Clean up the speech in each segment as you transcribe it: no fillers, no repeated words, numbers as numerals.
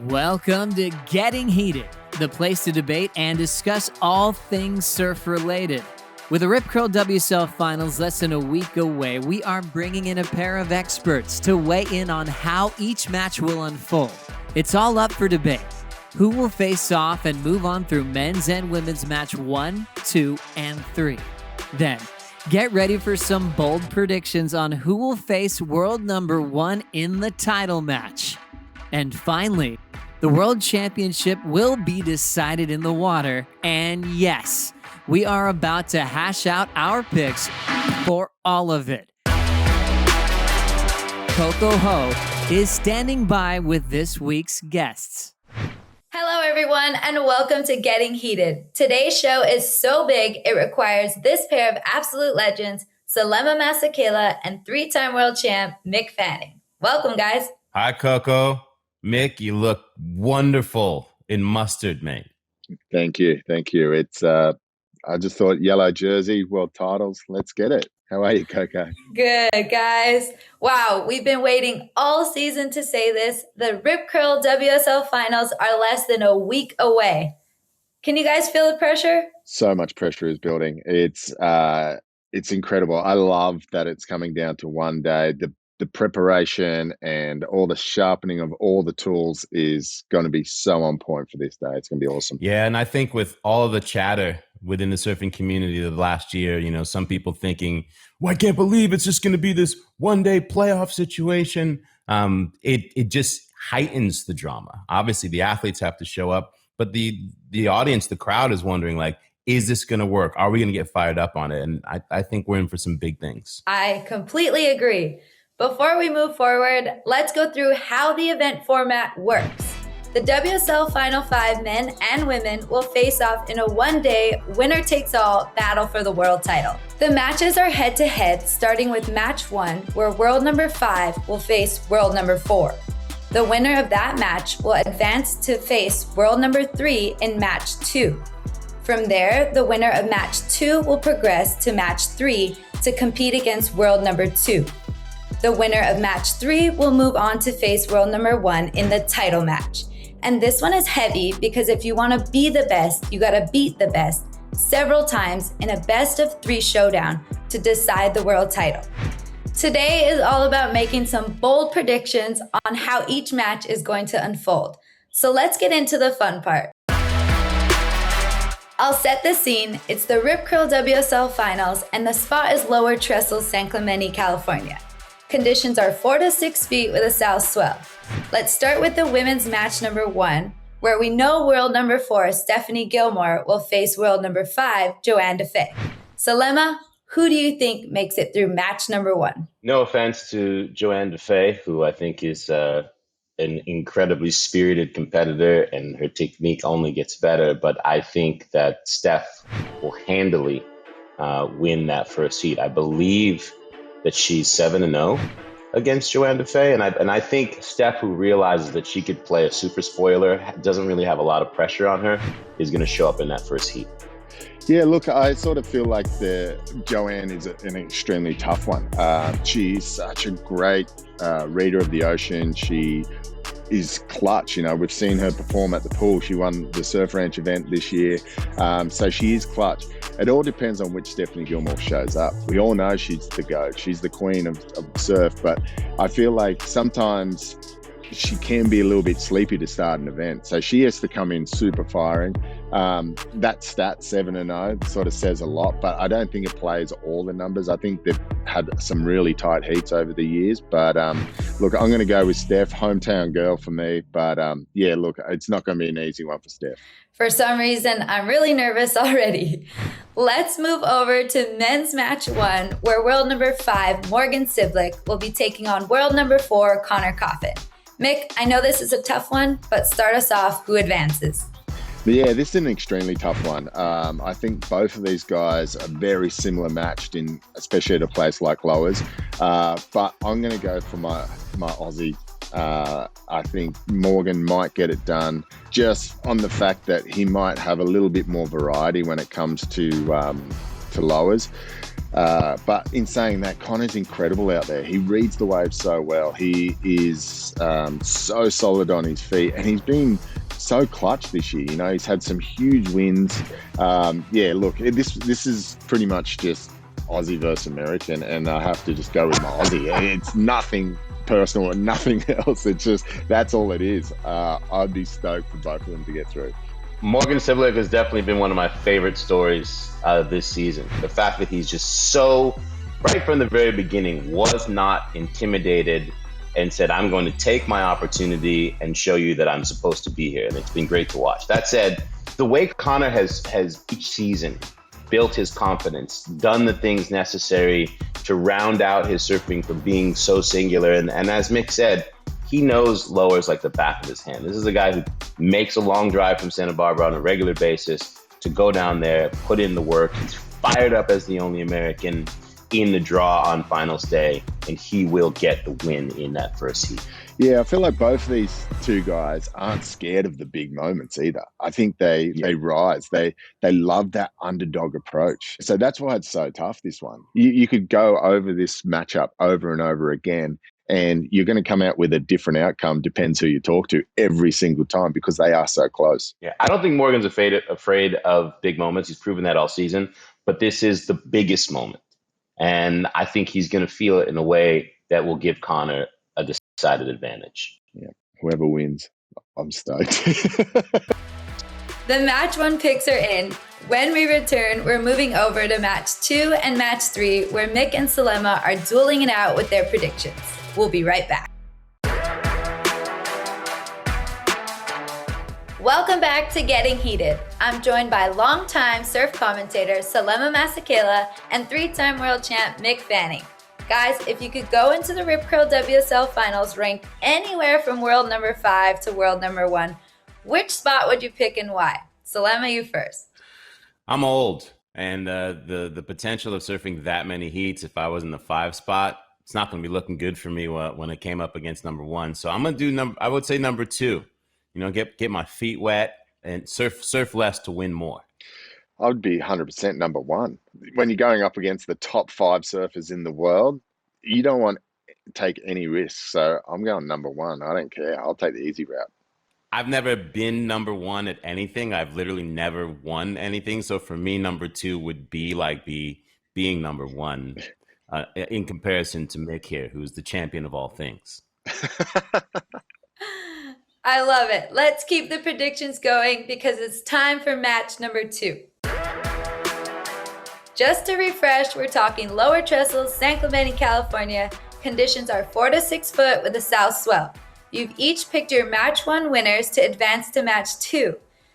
Welcome to Getting Heated, the place to debate and discuss all things surf related. With the Rip Curl WSL finals less than a week away, we are bringing in a pair of experts to weigh in on how each match will unfold. It's all up for debate. Who will face off and move on through men's and women's match 1, 2, and 3? Then, get ready for some bold predictions on who will face world number 1 in the title match. And finally, the World Championship will be decided in the water, and yes, we are about to hash out our picks for all of it. Coco Ho is standing by with this week's guests. Hello, everyone, and welcome to Getting Heated. Today's show is so big, it requires this pair of absolute legends, Selema Masekla and three-time world champ, Mick. Welcome, guys. Hi, Coco. Mick, you look wonderful in mustard, mate. Thank you. It's I just thought yellow jersey, world titles. Let's get it. How are you, Coco? Good, guys. Wow, we've been waiting all season to say this. The Rip Curl WSL finals are less than a week away. Can you guys feel the pressure? So much pressure is building. It's incredible. I love that it's coming down to one day. The preparation and all the sharpening of all the tools is going to be so on point for this day. It's going to be awesome. Yeah, and I think with all of the chatter within the surfing community of the last year, some people thinking, well, I can't believe it's just going to be this one-day playoff situation. It just heightens the drama. Obviously, the athletes have to show up, but the audience, the crowd is wondering, like, is this going to work? Are we going to get fired up on it? And I think we're in for some big things. I completely agree. Before we move forward, let's go through how the event format works. The WSL Final 5 men and women will face off in a one-day, winner-takes-all battle for the world title. The matches are head-to-head, starting with match 1, where world number 5 will face world number 4. The winner of that match will advance to face world number 3 in match 2. From there, the winner of match 2 will progress to match 3 to compete against world number 2. The winner of match 3 will move on to face world number 1 in the title match. And this one is heavy because if you want to be the best, you got to beat the best several times in a best of 3 showdown to decide the world title. Today is all about making some bold predictions on how each match is going to unfold. So let's get into the fun part. I'll set the scene. It's the Rip Curl WSL finals and the spot is Lower Trestle, San Clemente, California. Conditions are 4 to 6 feet with a south swell. Let's start with the women's match number 1, where we know world number 4, Stephanie Gilmore, will face world number 5, Joanne Defay. Selema, who do you think makes it through match number 1? No offense to Joanne Defay, who I think is an incredibly spirited competitor, and her technique only gets better. But I think that Steph will handily win that first heat. I believe that she's 7-0 against Joanne Defay. And I think Steph, who realizes that she could play a super spoiler, doesn't really have a lot of pressure on her, is going to show up in that first heat. Yeah, look, I sort of feel like Joanne is an extremely tough one. She's such a great reader of the ocean. She is clutch. We've seen her perform at the pool. She won the Surf Ranch event this year. So she is clutch. It all depends on which Stephanie Gilmore shows up. We all know she's the GOAT. She's the queen of surf, but I feel like sometimes she can be a little bit sleepy to start an event. So she has to come in super firing. That stat, 7-0, sort of says a lot, but I don't think it plays all the numbers. I think they've had some really tight heats over the years. But look, I'm going to go with Steph, hometown girl for me. But yeah, look, it's not going to be an easy one for Steph. For some reason, I'm really nervous already. Let's move over to men's match 1, where world number 5, Morgan Siblick, will be taking on world number 4, Connor Coffin. Mick, I know this is a tough one, but start us off. Who advances? But yeah, this is an extremely tough one. I think both of these guys are very similar matched, especially at a place like Lowers. But I'm going to go for my Aussie. I think Morgan might get it done just on the fact that he might have a little bit more variety when it comes to to lowers. But in saying that, Connor's incredible out there. He reads the waves so well. He is so solid on his feet, and he's been so clutch this year. You know, he's had some huge wins. Look, this is pretty much just Aussie versus American, and I have to just go with my Aussie. It's nothing personal and nothing else. It's just, that's all it is. I'd be stoked for both of them to get through. Morgan Sibleck has definitely been one of my favorite stories this season. The fact that he's just so, right from the very beginning, was not intimidated and said, I'm going to take my opportunity and show you that I'm supposed to be here. And it's been great to watch. That said, the way Connor has each season built his confidence, done the things necessary to round out his surfing from being so singular. And as Mick said, he knows lowers like the back of his hand. This is a guy who makes a long drive from Santa Barbara on a regular basis to go down there, put in the work. He's fired up as the only American in the draw on finals day, and he will get the win in that first heat. Yeah, I feel like both of these two guys aren't scared of the big moments either. I think they rise. They love that underdog approach. So that's why it's so tough, this one. You could go over this matchup over and over again, and you're going to come out with a different outcome, depends who you talk to, every single time, because they are so close. Yeah, I don't think Morgan's afraid of big moments. He's proven that all season, but this is the biggest moment. And I think he's going to feel it in a way that will give Connor a decided advantage. Yeah, whoever wins, I'm stoked. The match 1 picks are in. When we return, we're moving over to match 2 and match 3, where Mick and Selema are dueling it out with their predictions. We'll be right back. Welcome back to Getting Heated. I'm joined by longtime surf commentator Selema Masekla and 3-time world champ Mick Fanning. Guys, if you could go into the Rip Curl WSL finals ranked anywhere from world number 5 to world number 1, which spot would you pick and why? Selema, you first. I'm old, and the potential of surfing that many heats, if I was in the 5 spot, it's not going to be looking good for me when it came up against number 1. So I'm going to do I would say number 2. You know, get my feet wet and surf less to win more. I would be 100% number 1. When you're going up against the top 5 surfers in the world, you don't want to take any risks. So I'm going number 1. I don't care. I'll take the easy route. I've never been number 1 at anything. I've literally never won anything. So for me, number 2 would be like being number 1 in comparison to Mick here, who's the champion of all things. I love it. Let's keep the predictions going because it's time for match number 2. Just to refresh, we're talking lower trestles, San Clemente, California. Conditions are 4 to 6 foot with a south swell. You've each picked your match 1 winners to advance to match 2.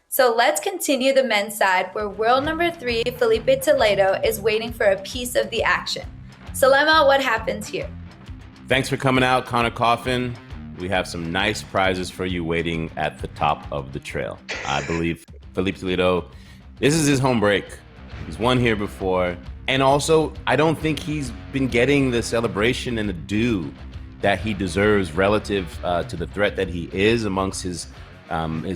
So let's continue the men's side where world number 3, Felipe Toledo, is waiting for a piece of the action. Selema, what happens here? Thanks for coming out, Connor Coffin. We have some nice prizes for you waiting at the top of the trail. I believe Felipe Toledo, this is his home break. He's won here before. And also, I don't think he's been getting the celebration and the due that he deserves relative to the threat that he is amongst his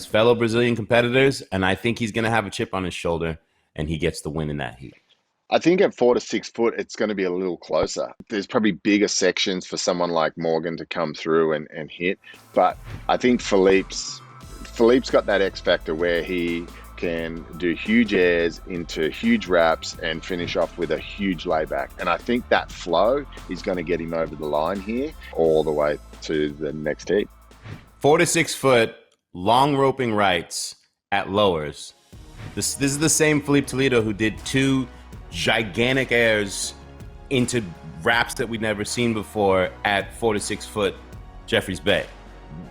fellow Brazilian competitors. And I think he's going to have a chip on his shoulder, and he gets the win in that heat. I think at 4 to 6 foot, it's going to be a little closer. There's probably bigger sections for someone like Morgan to come through and hit. But I think Philippe's got that X factor where he can do huge airs into huge wraps and finish off with a huge layback. And I think that flow is going to get him over the line here all the way to the next heat. 4 to 6 foot, long roping rights at lowers. This is the same Felipe Toledo who did 2 gigantic airs into wraps that we'd never seen before at 4 to 6 foot Jeffreys Bay.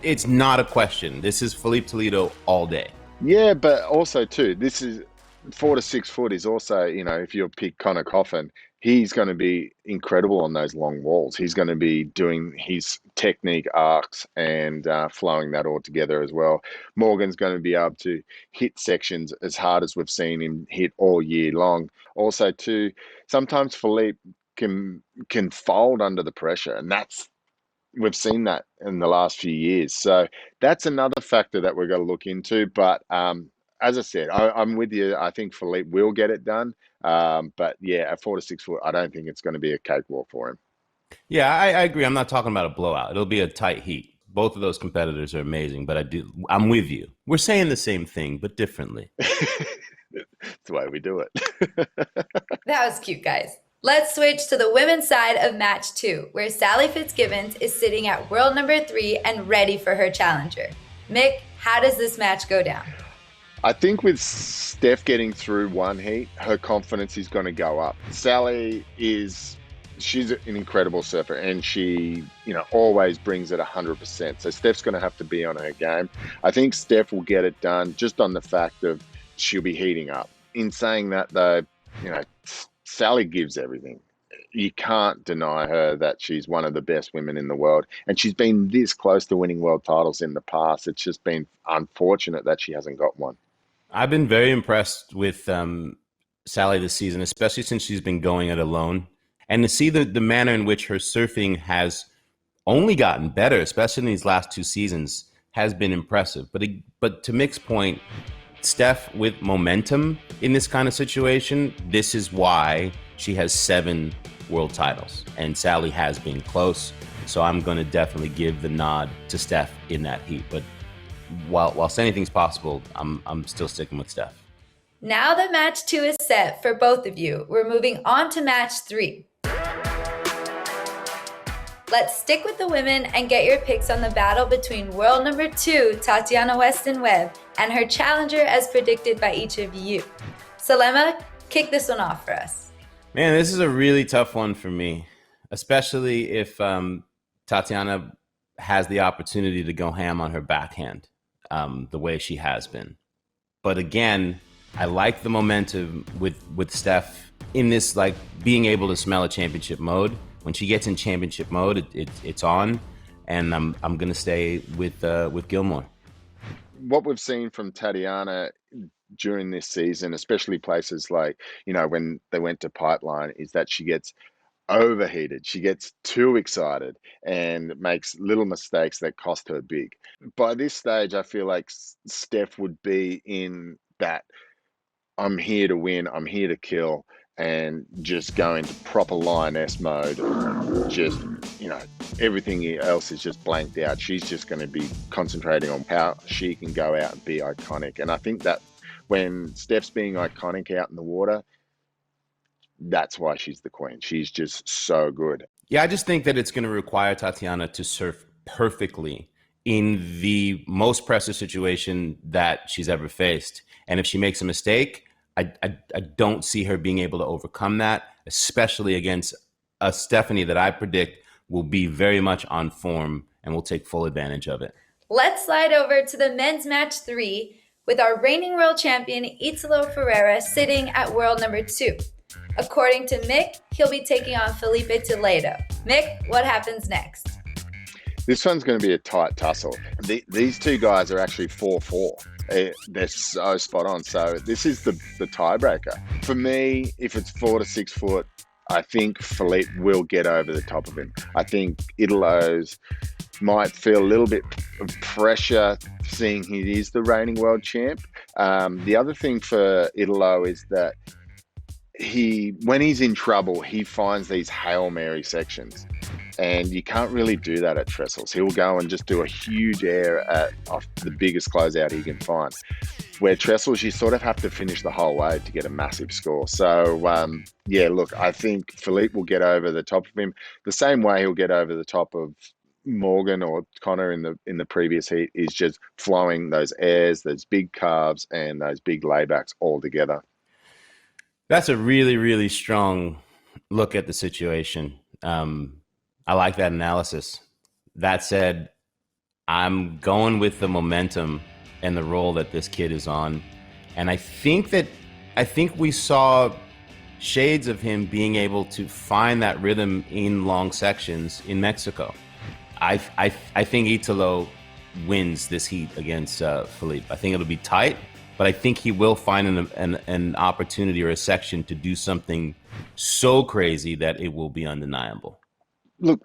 It's not a question. This is Felipe Toledo all day. Yeah, but also too, this is 4 to 6 foot is also, you know, if you pick Connor Coffin, he's going to be incredible on those long walls. He's going to be doing his technique arcs and flowing that all together as well. Morgan's going to be able to hit sections as hard as we've seen him hit all year long. Also too, sometimes Felipe can fold under the pressure, and we've seen that in the last few years. So that's another factor that we're going to look into. But as I said, I'm with you. I think Philippe will get it done. But yeah, at 4 to 6 foot, I don't think it's going to be a cakewalk for him. Yeah, I agree. I'm not talking about a blowout. It'll be a tight heat. Both of those competitors are amazing, but I'm with you. We're saying the same thing, but differently. That's the way we do it. That was cute, guys. Let's switch to the women's side of match 2, where Sally Fitzgibbons is sitting at world number 3 and ready for her challenger. Mick, how does this match go down? I think with Steph getting through one heat, her confidence is going to go up. She's an incredible surfer, and she, always brings it 100%. So Steph's going to have to be on her game. I think Steph will get it done just on the fact of she'll be heating up. In saying that, though, Sally gives everything. You can't deny her that she's one of the best women in the world, and she's been this close to winning world titles in the past. It's just been unfortunate that she hasn't got one. I've been very impressed with Sally this season, especially since she's been going it alone. And to see the manner in which her surfing has only gotten better, especially in these last 2 seasons, has been impressive. But to Mick's point, Steph with momentum in this kind of situation, this is why she has 7 world titles. And Sally has been close. So I'm going to definitely give the nod to Steph in that heat. But whilst anything's possible, I'm still sticking with Steph. Now that match 2 is set for both of you, we're moving on to match 3. Let's stick with the women and get your picks on the battle between world number 2, Tatiana Weston-Webb, and her challenger as predicted by each of you. Selema, kick this one off for us. Man, this is a really tough one for me, especially if Tatiana has the opportunity to go ham on her backhand the way she has been. But again, I like the momentum with Steph in this, like, being able to smell a championship mode. When she gets in championship mode, it's on, and I'm going to stay with Gilmore. What we've seen from Tatiana during this season, especially places like, when they went to Pipeline, is that she gets overheated. She gets too excited and makes little mistakes that cost her big. By this stage, I feel like Steph would be in that I'm here to win, I'm here to kill, and just go into proper lioness mode. Just, everything else is just blanked out. She's just going to be concentrating on how she can go out and be iconic. And I think that when Steph's being iconic out in the water, that's why she's the queen. She's just so good. Yeah, I just think that it's going to require Tatiana to surf perfectly in the most pressure situation that she's ever faced. And if she makes a mistake, I don't see her being able to overcome that, especially against a Stephanie that I predict will be very much on form and will take full advantage of it. Let's slide over to the men's match 3 with our reigning world champion Italo Ferreira sitting at world number 2. According to Mick, he'll be taking on Felipe Toledo. Mick, what happens next? This one's going to be a tight tussle. These two guys are actually 4-4. They're so spot on. So this is the tiebreaker. For me, if it's 4 to 6 foot, I think Philippe will get over the top of him. I think Italo's might feel a little bit of pressure seeing he is the reigning world champ. The other thing for Italo is that when he's in trouble, he finds these Hail Mary sections. And you can't really do that at Trestles. He'll go and just do a huge air off the biggest closeout he can find. Where Trestles, you sort of have to finish the whole way to get a massive score. So, look, I think Philippe will get over the top of him the same way he'll get over the top of Morgan or Connor in the previous heat, is just flowing those airs, those big carves, and those big laybacks all together. That's a really, really strong look at the situation. I like that analysis. That said, I'm going with the momentum and the role that this kid is on. And I think we saw shades of him being able to find that rhythm in long sections in Mexico. I think Italo wins this heat against Philippe. I think it'll be tight, but I think he will find an opportunity or a section to do something so crazy that it will be undeniable. Look,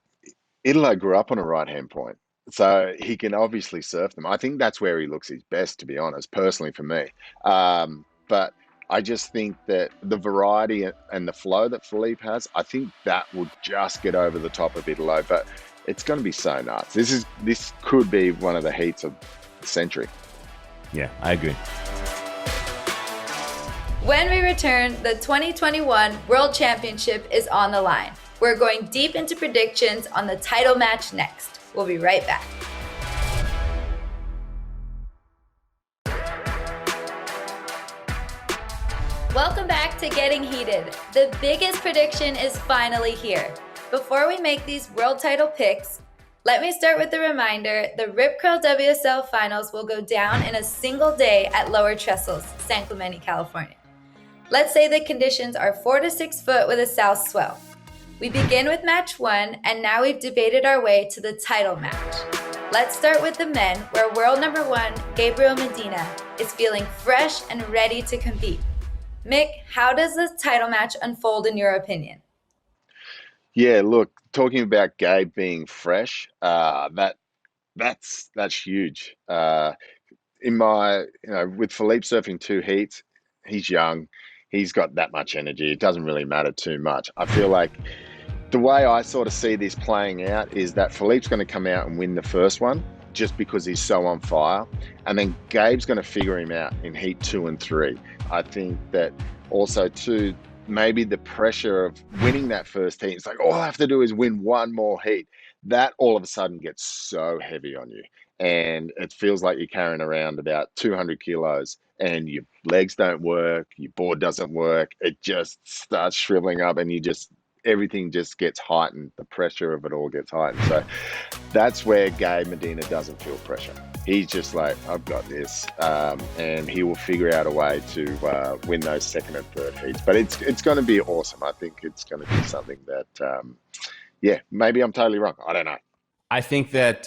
Italo grew up on a right-hand point. So he can obviously surf them. I think that's where he looks his best, to be honest, personally for me. But I just think that the variety and the flow that Philippe has, I think that will just get over the top of Italo. But it's going to be so nuts. This could be one of the heats of the century. Yeah, I agree. When we return, the 2021 World Championship is on the line. We're going deep into predictions on the title match next. We'll be right back. Welcome back to Getting Heated. The biggest prediction is finally here. Before we make these world title picks, let me start with the reminder the Rip Curl WSL Finals will go down in a single day at Lower Trestles, San Clemente, California. Let's say the conditions are 4 to 6 foot with a south swell. We begin with match 1, and now we've debated our way to the title match. Let's start with the men, where world number 1, Gabriel Medina, is feeling fresh and ready to compete. Mick, how does this title match unfold in your opinion? Yeah, look, talking about Gabe being fresh, that's huge. With Philippe surfing 2 heats, he's young, he's got that much energy. It doesn't really matter too much. I feel like the way I sort of see this playing out is that Philippe's going to come out and win the first one just because he's so on fire. And then Gabe's going to figure him out in heat 2 and 3. I think that also too, maybe the pressure of winning that first heat, it's like, all I have to do is win one more heat. That all of a sudden gets so heavy on you. And it feels like you're carrying around about 200 kilos and your legs don't work, your board doesn't work. It just starts shriveling up and everything just gets heightened. The pressure of it all gets heightened. So that's where Gabe Medina doesn't feel pressure. He's just like, I've got this, and he will figure out a way to win those second and third heats. But it's going to be awesome. I think it's going to be something that, maybe I'm totally wrong. I don't know. I think that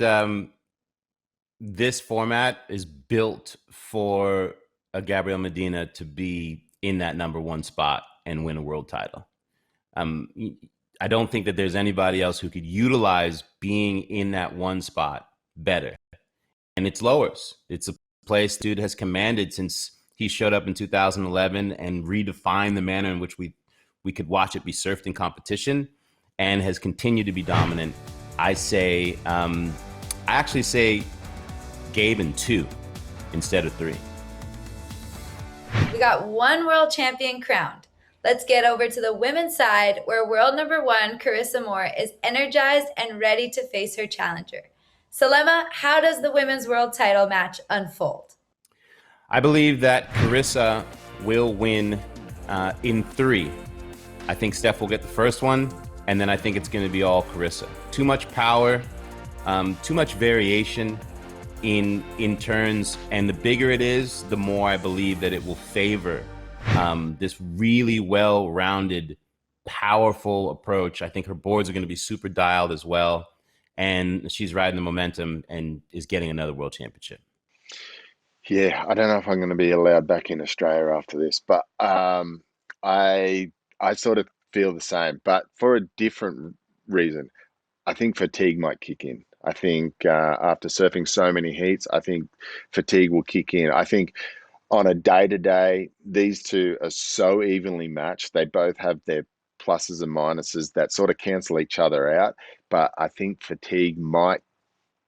this format is built for a Gabriel Medina to be in that number 1 spot and win a world title. I don't think that there's anybody else who could utilize being in that 1 spot better. And it's Lowers. It's a place dude has commanded since he showed up in 2011 and redefined the manner in which we could watch it be surfed in competition, and has continued to be dominant. I actually say Gabe in 2 instead of 3. We got 1 world champion crowned. Let's get over to the women's side, where world number 1, Carissa Moore, is energized and ready to face her challenger. Selema, how does the women's world title match unfold? I believe that Carissa will win in 3. I think Steph will get the first one, and then I think it's going to be all Carissa. Too much power, too much variation in turns, and the bigger it is, the more I believe that it will favor this really well-rounded, powerful approach. I think her boards are going to be super dialed as well, and she's riding the momentum and is getting another world championship. Yeah, I don't know if I'm going to be allowed back in Australia after this, but I sort of feel the same, but for a different reason. I think fatigue might kick in. I think after surfing so many heats, I think fatigue will kick in. I think on a day-to-day, these two are so evenly matched. They both have their pluses and minuses that sort of cancel each other out. But I think fatigue might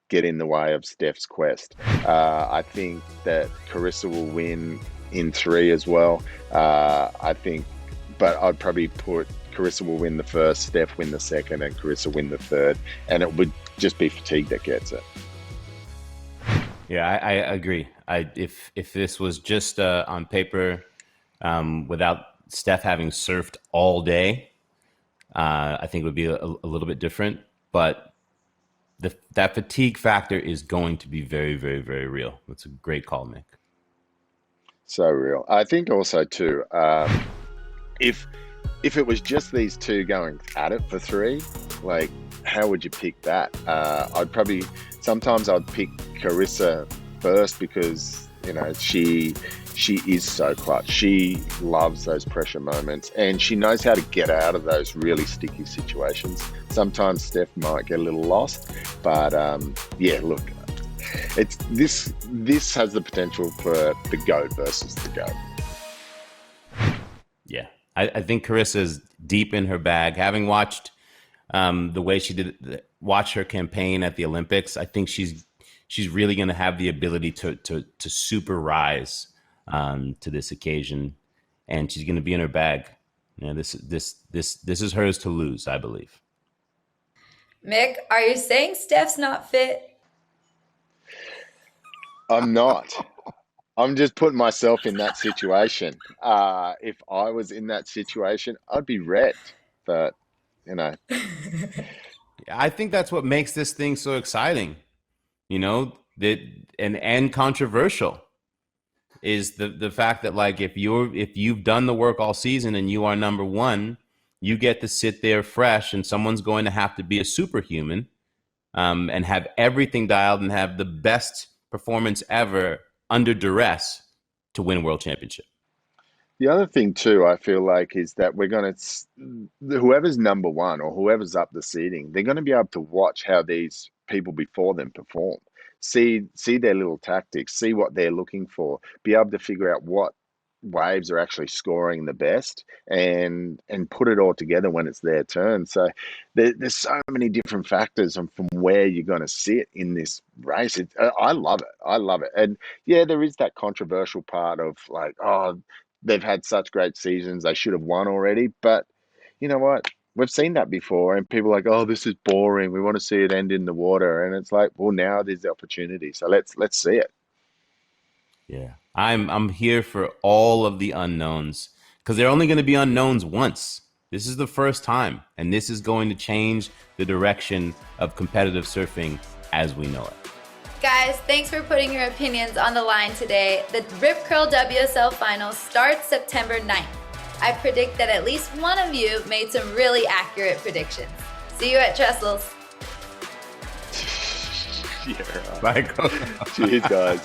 get in the way of Steph's quest. I think that Carissa will win in 3 as well. But I'd probably put Carissa will win the first, Steph win the second, and Carissa win the third. And it would just be fatigue that gets it. Yeah, I agree. If this was just on paper, without Steph having surfed all day, I think it would be a little bit different. But that fatigue factor is going to be very, very, very real. That's a great call, Mick. So real. I think also too, if it was just these two going at it for 3, like how would you pick that? Sometimes I'd pick Carissa first because You know, she is so clutch. She loves those pressure moments, and she knows how to get out of those really sticky situations. Sometimes Steph might get a little lost, but yeah, look, it's this has the potential for the GOAT versus the GOAT. Yeah, I think Carissa's deep in her bag. Having watched the way she watch her campaign at the Olympics, I think she's really going to have the ability to super rise to this occasion, and she's going to be in her bag. You know, this is hers to lose, I believe. Mick, are you saying Steph's not fit? I'm not. I'm just putting myself in that situation. If I was in that situation, I'd be wrecked. But, you know. I think that's what makes this thing so exciting, you know, that and controversial is the fact that, like, if you've done the work all season and you are number one, you get to sit there fresh, and someone's going to have to be a superhuman and have everything dialed and have the best performance ever under duress to win a world championship. The other thing too, I feel like, is that we're going to, whoever's number one or whoever's up the seeding, they're going to be able to watch how these people before them perform, see their little tactics, see what they're looking for, be able to figure out what waves are actually scoring the best, and put it all together when it's their turn. So there's so many different factors from where you're going to sit in this race. I love it. I love it. And yeah, there is that controversial part of like, oh, they've had such great seasons, they should have won already. But you know what? We've seen that before, and people are like, oh, this is boring. We want to see it end in the water. And it's like, well, now there's the opportunity. So let's see it. Yeah, I'm here for all of the unknowns, because they're only going to be unknowns once. This is the first time, and this is going to change the direction of competitive surfing as we know it. Guys, thanks for putting your opinions on the line today. The Rip Curl WSL Finals starts September 9th. I predict that at least one of you made some really accurate predictions. See you at Trestles. Yeah, right. Bye, Coach. Cheers, guys.